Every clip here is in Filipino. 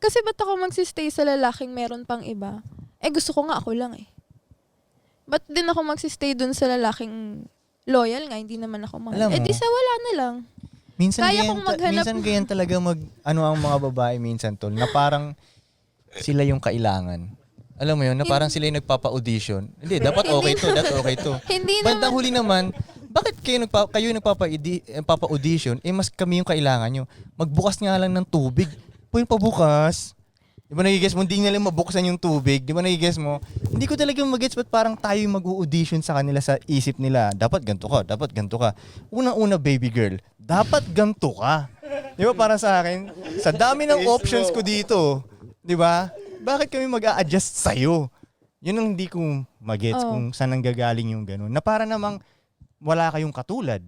Kasi ba't ako magsistay sa lalaking meron pang iba? Eh, gusto ko nga ako lang eh. Ba't din ako magsistay dun sa lalaking loyal nga, hindi naman ako mahal? Alam Eh, di mo, sa wala na lang. minsan Kaya ganyan, kong maghanap. minsan ganyan talaga ang mga babae minsan tol, na parang sila yung kailangan. Alam mo yun, na parang sila yung nagpapa-audition. Hindi, dapat okay to, dapat okay to. Hindi Bandang naman. huli naman, bakit kayo nagpapa-audition, eh mas kami yung kailangan nyo. Magbukas nga lang ng tubig. Pwede pabukas. Di ba nagigess mo, hindi nila mabuksan yung tubig. Di ba nagigess mo? Hindi ko talaga mag-gets ba't parang tayo yung mag-audition sa kanila sa isip nila. Dapat ganito ka, dapat ganito ka. Unang-una, baby girl, dapat ganito ka. Di ba para sa akin, sa dami ng options ko dito, di ba? Bakit kami mag-a-adjust sa'yo? Yun ang hindi ko mag-gets kung saan nanggagaling yung gano'n. Na para namang wala kayong katulad.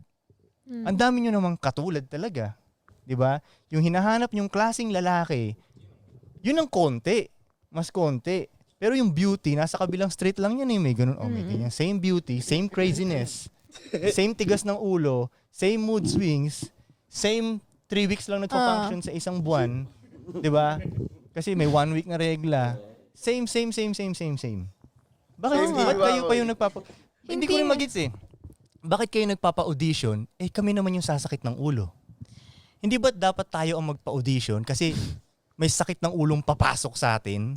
Ang dami nyo namang katulad talaga. Di ba? Yung hinahanap yung klaseng lalaki, yun ang konti. Mas konti. Pero yung beauty, nasa kabilang street lang yan eh. May ganun, may ganyan. Same beauty, same craziness, same tigas ng ulo, same mood swings, same 3 weeks lang nagpa-function sa isang buwan. Di ba? Kasi may 1 week na regla. Same. Bakit kayo pa yung Hindi ko rin magets eh. Bakit kayo nagpapa-audition? Eh kami naman yung sasakit ng ulo. Hindi ba't dapat tayo ang magpa-audition kasi may sakit ng ulong papasok sa atin?